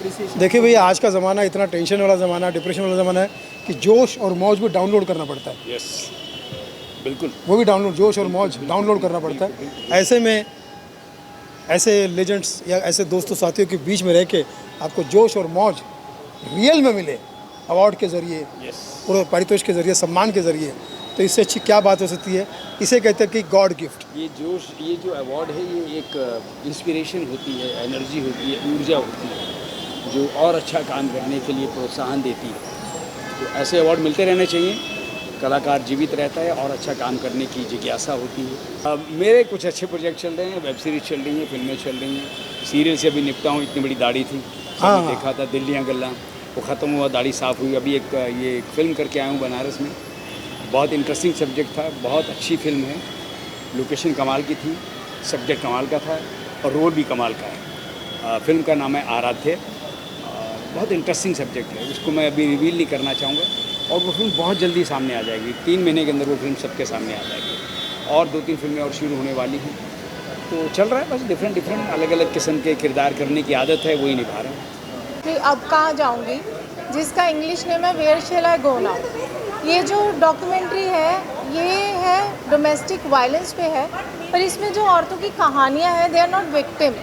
Appreciation? देखिए भैया, आज का ज़माना इतना टेंशन वाला ज़माना, डिप्रेशन वाला ज़माना है कि जोश और मौज भी डाउनलोड करना पड़ता है। यस, बिल्कुल। वो भी डाउनलोड, जोश और मौज डाउनलोड करना पड़ता है। ऐसे में ऐसे लेजेंड्स या ऐसे दोस्तों साथियों के बीच में रह के आपको जोश और मौज रियल में मिले, अवार्ड के ज़रिए, यस, पूरे पारितोष के ज़रिए, सम्मान के ज़रिए, तो इससे अच्छी क्या बात हो सकती है। इसे कहते हैं कि गॉड गिफ्ट। ये जोश, ये जो अवार्ड है, ये एक इंस्पिरेशन होती है, एनर्जी होती है, ऊर्जा होती है, जो और अच्छा काम करने के लिए प्रोत्साहन देती है। तो ऐसे अवार्ड मिलते रहने चाहिए। कलाकार जीवित रहता है और अच्छा काम करने की जिज्ञासा होती है। अब मेरे कुछ अच्छे प्रोजेक्ट चल रहे हैं, वेब सीरीज़ चल रही हैं, फिल्में चल रही हैं। सीरियल से अभी निपटा हूँ, इतनी बड़ी दाढ़ी थी, हाँ। सबने देखा था दिल्लियाँ गल्ला, वो ख़त्म हुआ, दाढ़ी साफ़ हुई। अभी ये एक फ़िल्म करके आया हूँ बनारस में, बहुत इंटरेस्टिंग सब्जेक्ट था, बहुत अच्छी फिल्म है। लोकेशन कमाल की थी, सब्जेक्ट कमाल का था और रोल भी कमाल का है। फिल्म का नाम है आराध्य। बहुत इंटरेस्टिंग सब्जेक्ट है, उसको मैं अभी रिवील नहीं करना चाहूँगा और वो फिल्म बहुत जल्दी सामने आ जाएगी। 3 महीने के अंदर वो फिल्म सबके सामने आ जाएगी और 2-3 फिल्में और शुरू होने वाली हैं। तो चल रहा है, बस डिफरेंट अलग अलग किस्म के किरदार करने की आदत है, वही निभा रहे हैं। कि अब कहाँ जाऊँगी, जिसका इंग्लिश नेम है where shall I go now. ये जो डॉक्यूमेंट्री है, ये है डोमेस्टिक वायलेंस पे है, पर इसमें जो औरतों की कहानियाँ हैं, दे आर नॉट विक्टिम।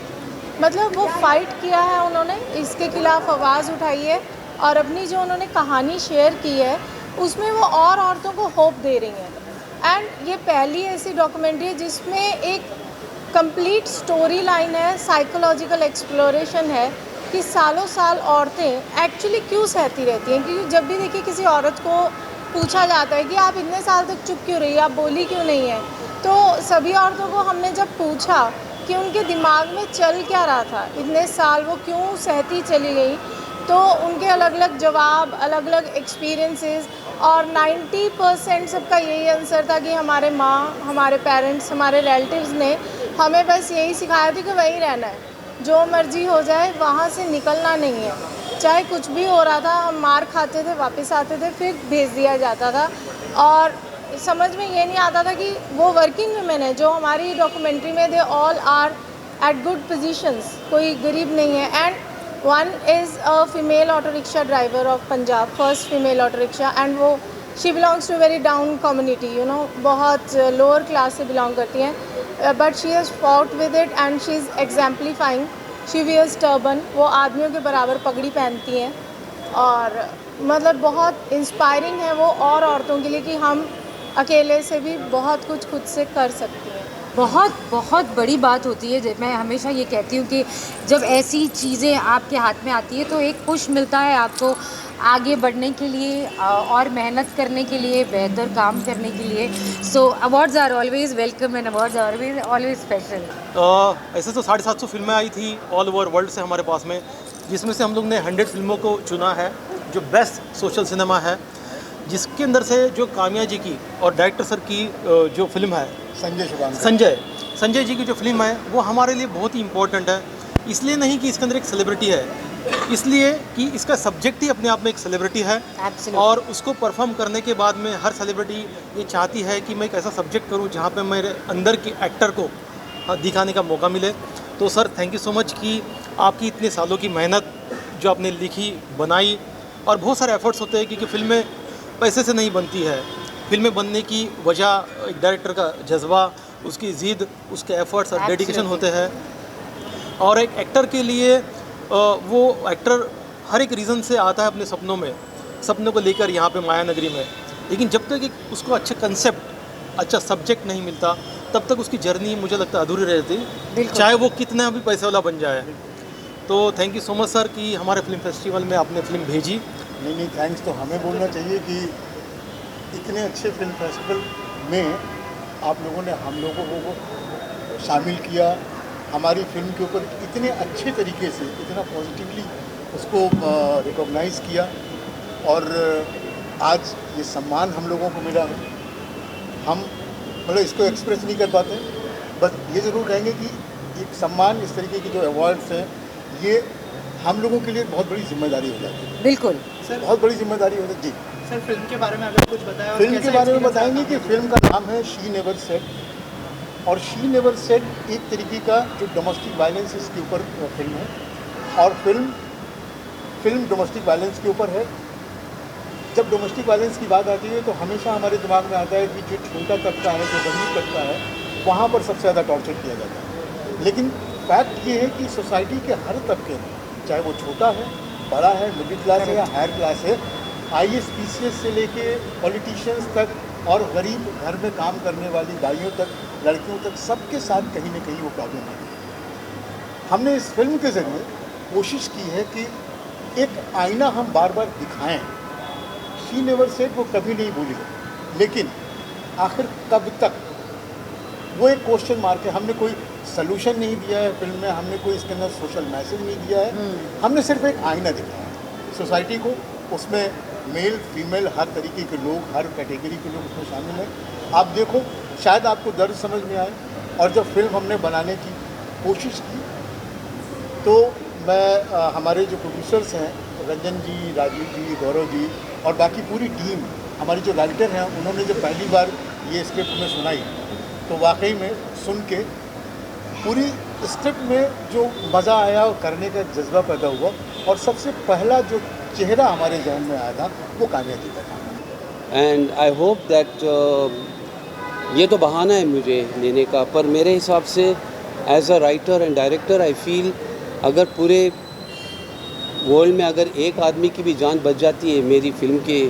मतलब वो फाइट किया है, उन्होंने इसके खिलाफ आवाज़ उठाई है और अपनी जो उन्होंने कहानी शेयर की है, उसमें वो और औरतों को होप दे रही हैं। एंड ये पहली ऐसी डॉक्यूमेंट्री है जिसमें एक कंप्लीट स्टोरी लाइन है, साइकोलॉजिकल एक्सप्लोरेशन है कि सालों साल औरतें एक्चुअली क्यों सहती रहती हैं। क्योंकि जब भी देखिए किसी औरत को पूछा जाता है कि आप इतने साल तक चुप क्यों रही, आप बोली क्यों नहीं है, तो सभी औरतों को हमने जब पूछा कि उनके दिमाग में चल क्या रहा था, इतने साल वो क्यों सहती चली गई, तो उनके अलग अलग जवाब, अलग अलग एक्सपीरियंसेस, और 90% सबका यही आंसर था कि हमारे माँ, हमारे पेरेंट्स, हमारे रिलेटिव्स ने हमें बस यही सिखाया था कि वहीं रहना है, जो मर्जी हो जाए, वहाँ से निकलना नहीं है। चाहे कुछ भी हो रहा था, हम मार खाते थे, वापस आते थे, फिर भेज दिया जाता था। और समझ में ये नहीं आता था कि वो वर्किंग वुमेन है जो हमारी डॉक्यूमेंट्री में, they all are at good positions, कोई गरीब नहीं है। And one is a female auto rickshaw driver of Punjab, first female auto rickshaw, and वो she belongs to very down community, you know, बहुत लोअर क्लास से belong करती हैं, but she has fought with it and she is exemplifying. She wears turban, वो आदमियों के बराबर पगड़ी पहनती हैं और मतलब बहुत इंस्पायरिंग है वो और औरतों के लिए कि हम अकेले से भी बहुत कुछ खुद से कर सकती हैं। बहुत बहुत बड़ी बात होती है। मैं हमेशा ये कहती हूँ कि जब ऐसी चीज़ें आपके हाथ में आती है तो एक पुश मिलता है आपको आगे बढ़ने के लिए और मेहनत करने के लिए, बेहतर काम करने के लिए। So awards are always welcome and awards are always special. ऐसे तो 750 फिल्में आई थी ऑल ओवर वर्ल्ड से हमारे पास में, जिसमें से हम लोग ने 100 फिल्मों को चुना है जो बेस्ट सोशल सिनेमा है, जिसके अंदर से जो काम्या जी की और डायरेक्टर सर की जो फिल्म है संजय जी की जो फिल्म है वो हमारे लिए बहुत ही इम्पोर्टेंट है। इसलिए नहीं कि इसके अंदर एक सेलिब्रिटी है, इसलिए कि इसका सब्जेक्ट ही अपने आप में एक सेलिब्रिटी है। Absolutely. और उसको परफॉर्म करने के बाद में हर सेलिब्रिटी ये चाहती है कि मैं एक ऐसा सब्जेक्ट करूं जहां पे मेरे अंदर के एक्टर को दिखाने का मौका मिले। तो sir thank you so much कि आपकी इतने सालों की मेहनत जो आपने लिखी, बनाई, और बहुत सारे एफर्ट्स होते हैं क्योंकि फिल्में पैसे से नहीं बनती है। फिल्में बनने की वजह एक डायरेक्टर का जज्बा, उसकी ज़िद, उसके एफर्ट्स और डेडिकेशन होते हैं। और एक एक्टर के लिए वो एक्टर हर एक रीज़न से आता है अपने सपनों को लेकर यहाँ पे माया नगरी में, लेकिन जब तक एक उसको अच्छा कंसेप्ट, अच्छा सब्जेक्ट नहीं मिलता तब तक उसकी जर्नी मुझे लगता है अधूरी रहती, चाहे वो कितना भी पैसे वाला बन जाए। तो thank you so much sir कि हमारे फिल्म फेस्टिवल में आपने फिल्म भेजी। नहीं, थैंक्स तो हमें बोलना चाहिए कि इतने अच्छे फिल्म फेस्टिवल में आप लोगों ने हम लोगों को शामिल किया, हमारी फिल्म के ऊपर इतने अच्छे तरीके से, इतना पॉजिटिवली उसको रिकॉग्नाइज़ किया, और आज ये सम्मान हम लोगों को मिला है। हम मतलब इसको एक्सप्रेस नहीं कर पाते, बस ये ज़रूर कहेंगे कि एक सम्मान, इस तरीके के जो अवार्ड्स हैं, ये हम लोगों के लिए बहुत बड़ी जिम्मेदारी हो जाती है। बिल्कुल सर, बहुत बड़ी जिम्मेदारी हो जाती है जी। सर, फिल्म के बारे में अगर कुछ बताया। फिल्म के बारे में बताएंगे कि फिल्म का नाम है शी नेवर सेड, और शी नेवर सेड एक तरीके का जो डोमेस्टिक वायलेंस इसके ऊपर फिल्म है। और फिल्म फिल्म डोमेस्टिक वायलेंस के ऊपर है। जब डोमेस्टिक वायलेंस की बात आती है तो हमेशा हमारे दिमाग में आता है कि जो छोटा तबका है, जो गरीब तबका है, वहाँ पर सबसे ज़्यादा टॉर्चर किया जाता है। लेकिन फैक्ट ये है कि सोसाइटी के हर तबके में, चाहे वो छोटा है, बड़ा है, मिडिल क्लास है या हायर क्लास है, IAS PCS से लेके पॉलिटिशियंस तक और गरीब घर में काम करने वाली दाइयों तक, लड़कियों तक, सबके साथ कहीं ना कहीं वो प्रॉब्लम है। हमने इस फिल्म के ज़रिए कोशिश की है कि एक आईना हम बार बार दिखाएं। शी नेवर सेड, वो कभी नहीं भूली, लेकिन आखिर कब तक, वो एक क्वेश्चन मार्क है। हमने कोई सलूशन नहीं दिया है फिल्म में, हमने कोई इसके अंदर सोशल मैसेज नहीं दिया है, हमने सिर्फ एक आईना दिखाया है सोसाइटी को। उसमें मेल फीमेल हर तरीके के लोग, हर कैटेगरी के लोग उसमें शामिल हैं। आप देखो, शायद आपको दर्द समझ में आए। और जब फिल्म हमने बनाने की कोशिश की तो मैं हमारे जो प्रोड्यूसर्स हैं, रंजन जी, राजीव जी, गौरव जी और बाकी पूरी टीम, हमारी जो राइटर हैं, उन्होंने जब पहली बार ये स्क्रिप्ट में सुनाई तो वाकई में सुन के पूरी स्क्रिप्ट में जो मज़ा आया और करने का जज्बा पैदा हुआ। और सबसे पहला जो चेहरा हमारे जहन में आया था वो कान्या जी का था। एंड आई होप दैट ये तो बहाना है मुझे लेने का, पर मेरे हिसाब से as a writer and director I feel अगर पूरे वर्ल्ड में अगर एक आदमी की भी जान बच जाती है मेरी फिल्म के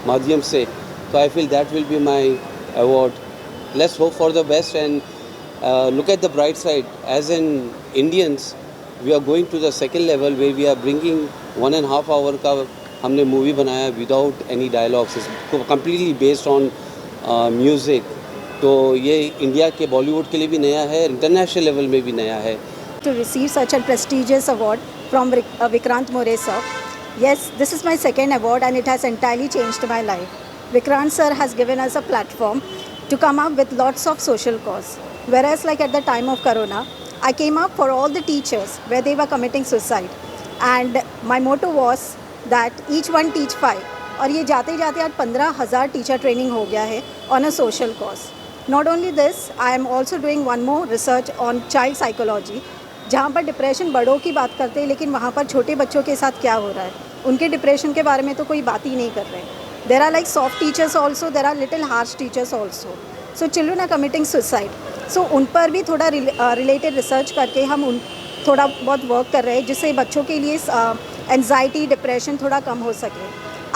माध्यम से, तो I feel that will be my award. Let's hope for the best and look at the bright side. As in Indians, we are going to the second level where we are bringing 1.5 hour का हमने movie बनाया without any dialogues. It's completely based on music. तो ये India के बॉलीवुड के लिए भी नया है, इंटरनेशनल लेवल में भी नया है। To receive such a prestigious award from Vikrant More sir. Yes, this is my second award and it has entirely changed my life. Vikrant sir has given us a platform to come up with lots of social cause. Whereas like at the time of Corona, I came up for all the teachers where they were committing suicide. And my motto was that each one teach 5. और ये जाते जाते आज 15,000 teacher training हो गया है on a social cause. Not only this, I am also doing one more research on child psychology, जहाँ पर डिप्रेशन बड़ों की बात करते हैं लेकिन वहाँ पर छोटे बच्चों के साथ क्या हो रहा है, उनके डिप्रेशन के बारे में तो कोई बात ही नहीं कर रहे हैं। There are like soft teachers also, there are little harsh teachers also. So children are committing suicide. So उन पर भी थोड़ा रिलेटेड रिसर्च करके हम उन थोड़ा बहुत वर्क कर रहे हैं जिससे बच्चों के लिए एंजाइटी डिप्रेशन थोड़ा कम हो सके।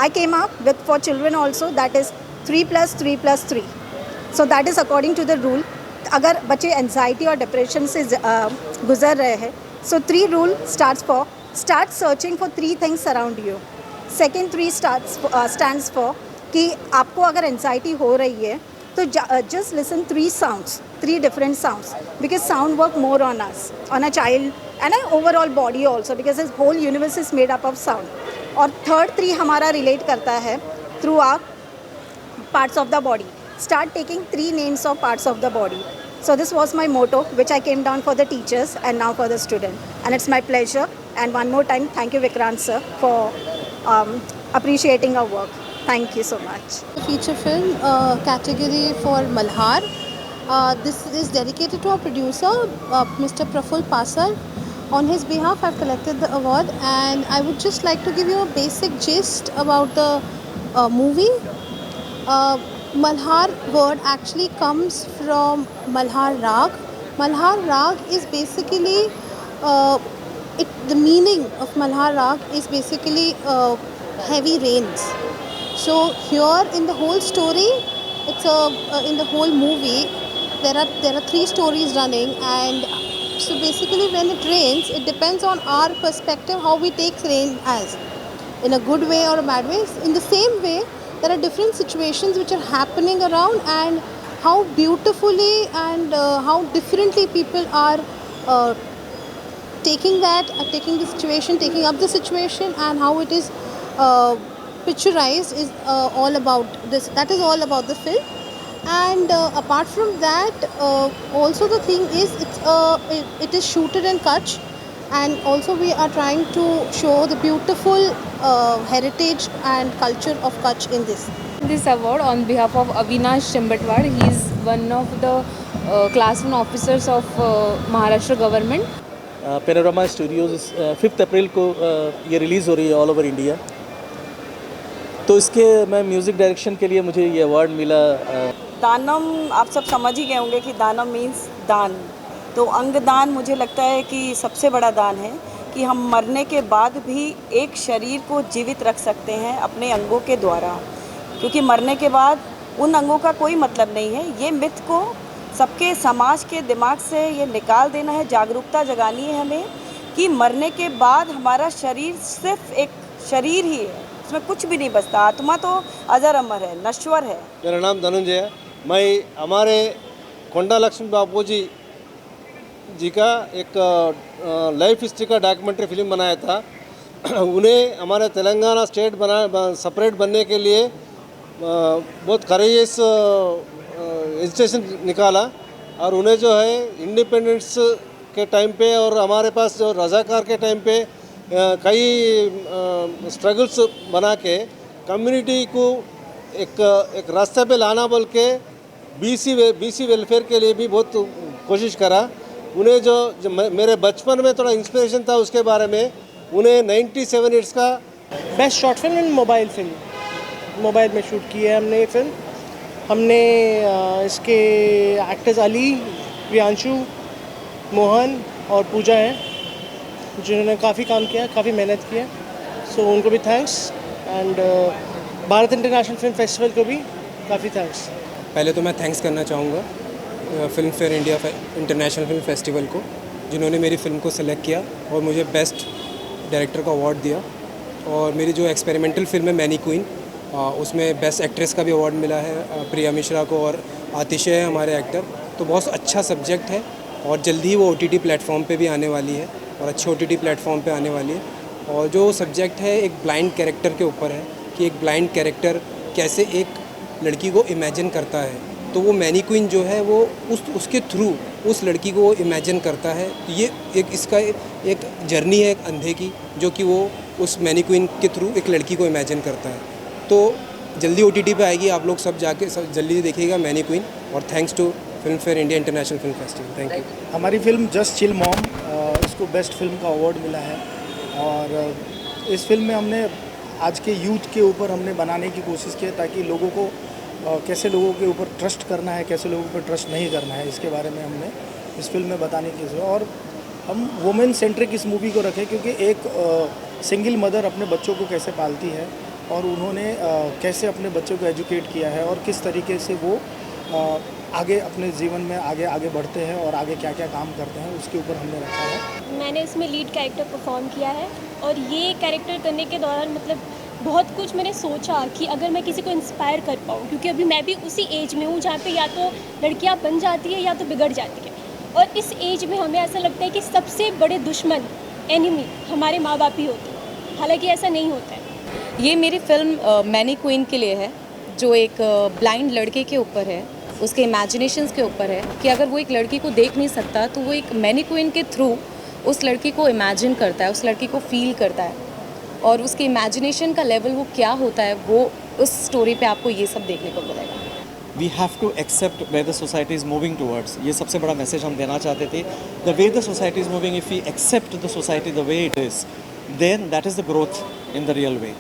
I came up with for children also that is 3+3+3. So that is according to the rule. अगर बच्चे एंजाइटी और डिप्रेशन से गुजर रहे हैं, so 3 rule start searching for 3 things around you. Second 3 stands for कि आपको अगर एंजाइटी हो रही है तो just listen 3 sounds, 3 different sounds, because sound work more on us, on a child and an overall body also, because this whole universe is made up of sound. और third 3 हमारा relate करता है through our parts of the body. Start taking 3 names of parts of the body. So this was my motto, which I came down for the teachers and now for the student. And it's my pleasure. And one more time, thank you Vikrant sir for appreciating our work. Thank you so much. Feature film category for Malhar. This is dedicated to our producer, Mr. Praful Pasar. On his behalf, I've collected the award, and I would just like to give you a basic gist about the movie. Malhar word actually comes from Malhar Rag. Malhar Rag is basically the meaning of Malhar Rag is basically heavy rains. So here in the whole story, it's in the whole movie, there are 3 stories running, and so basically when it rains, it depends on our perspective how we take rain as, in a good way or a bad way. In the same way, there are different situations which are happening around, and how beautifully and how differently people are taking the situation, taking up the situation, and how it is picturized is all about this. That is all about the film. And apart from that, also the thing is it is shooted in Kutch, and also we are trying to show the beautiful heritage and culture of Kutch in this. This award on behalf of Avinash Chambatwar. He is one of the class 1 officers of Maharashtra government. Panorama studios 5 अप्रैल को ये release हो रही है all over India. तो इसके मैं music direction के लिए मुझे ये अवार्ड मिला। दानम आप सब समझ ही गए होंगे कि दानम मीन्स दान। तो अंगदान मुझे लगता है कि सबसे बड़ा दान है कि हम मरने के बाद भी एक शरीर को जीवित रख सकते हैं अपने अंगों के द्वारा, क्योंकि मरने के बाद उन अंगों का कोई मतलब नहीं है। ये मिथ को सबके समाज के दिमाग से ये निकाल देना है, जागरूकता जगानी है हमें कि मरने के बाद हमारा शरीर सिर्फ एक शरीर ही है, इसमें कुछ भी नहीं बचता। आत्मा तो अजर अमर है, नश्वर है। मेरा नाम धनंजय है। मैं हमारे कोंडा लक्ष्मी बापू जी का एक लाइफ हिस्ट्री का डॉक्यूमेंट्री फिल्म बनाया था। उन्हें हमारे तेलंगाना स्टेट सेपरेट बनने के लिए बहुत करेजियस एजिटेशन निकाला, और उन्हें जो है इंडिपेंडेंस के टाइम पे और हमारे पास जो रजाकार के टाइम पे कई स्ट्रगल्स बना के कम्युनिटी को एक रास्ते पे लाना बोल के बीसी वेलफेयर के लिए भी बहुत कोशिश करा। उन्हें जो मेरे बचपन में थोड़ा इंस्पिरेशन था उसके बारे में, उन्हें 97 ईयर्स का best short film and mobile film, mobile में शूट की है हमने ये फिल्म। हमने इसके एक्टर्स अली, प्रियांशु, मोहन और पूजा हैं, जिन्होंने काफ़ी काम किया है, काफ़ी मेहनत की है। सो उनको भी thanks, and Bharat international Film festival को भी काफ़ी थैंक्स। पहले तो मैं थैंक्स करना चाहूँगा film fair India International Film festival को, जिन्होंने मेरी फ़िल्म को सिलेक्ट किया और मुझे बेस्ट डायरेक्टर का अवार्ड दिया। और मेरी जो एक्सपेरिमेंटल फिल्म है मैनी क्वीन, उसमें बेस्ट एक्ट्रेस का भी अवार्ड मिला है प्रिया मिश्रा को, और आतिशे है हमारे एक्टर। तो बहुत अच्छा सब्जेक्ट है और जल्दी ही वो OTT प्लेटफॉर्म पे भी आने वाली है और अच्छे OTT प्लेटफॉर्म पे आने वाली है। और जो सब्जेक्ट है एक ब्लाइंड कैरेक्टर के ऊपर है कि एक ब्लाइंड कैरेक्टर कैसे एक लड़की को इमेजिन करता है। तो वो मैनी क्वीन जो है वो उसके थ्रू उस लड़की को इमेजिन करता है। तो ये इसका एक जर्नी है एक अंधे की, जो कि वो उस मैनी क्वीन के थ्रू एक लड़की को इमेजिन करता है। तो जल्दी OTT पे आएगी, आप लोग सब जाके जल्दी देखिएगा मैनी क्वीन। और thanks to Filmfare India International Film Festival. Thank you. हमारी फिल्म जस्ट चिल मॉम, इसको बेस्ट फिल्म का अवार्ड मिला है। और इस फिल्म में हमने आज के यूथ के ऊपर हमने बनाने की कोशिश की है, ताकि लोगों को कैसे लोगों के ऊपर ट्रस्ट करना है, कैसे लोगों पर ट्रस्ट नहीं करना है, इसके बारे में हमने इस फिल्म में बताने की। और हम वुमेन सेंट्रिक इस मूवी को रखें, क्योंकि एक सिंगल मदर अपने बच्चों को कैसे पालती है और उन्होंने कैसे अपने बच्चों को एजुकेट किया है और किस तरीके से वो आगे अपने जीवन में आगे बढ़ते हैं और आगे क्या क्या काम करते हैं, उसके ऊपर हमने रखा है। मैंने इसमें लीड कैरेक्टर परफॉर्म किया है, और ये कैरेक्टर करने के दौरान मतलब बहुत कुछ मैंने सोचा कि अगर मैं किसी को इंस्पायर कर पाऊँ, क्योंकि अभी मैं भी उसी एज में हूँ जहाँ पे या तो लड़कियाँ बन जाती है या तो बिगड़ जाती है। और इस एज में हमें ऐसा लगता है कि सबसे बड़े दुश्मन, एनिमी हमारे माँ बाप ही होते हैं, हालांकि ऐसा नहीं होता है। ये मेरी फिल्म मैनी क्वीन के लिए है, जो एक ब्लाइंड लड़के के ऊपर है, उसके इमेजिनेशंस के ऊपर है कि अगर वो एक लड़की को देख नहीं सकता तो वो एक मैनी क्वीन के थ्रू उस लड़की को इमेजिन करता है, उस लड़की को फील करता है, और उसके इमेजिनेशन का लेवल वो क्या होता है वो उस स्टोरी पे आपको ये सब देखने को मिलेगा। We have to accept way the society is moving towards, ये सबसे बड़ा मैसेज हम देना चाहते थे। The way the society is moving, if we accept the society the way it is, then that is the growth in the real way.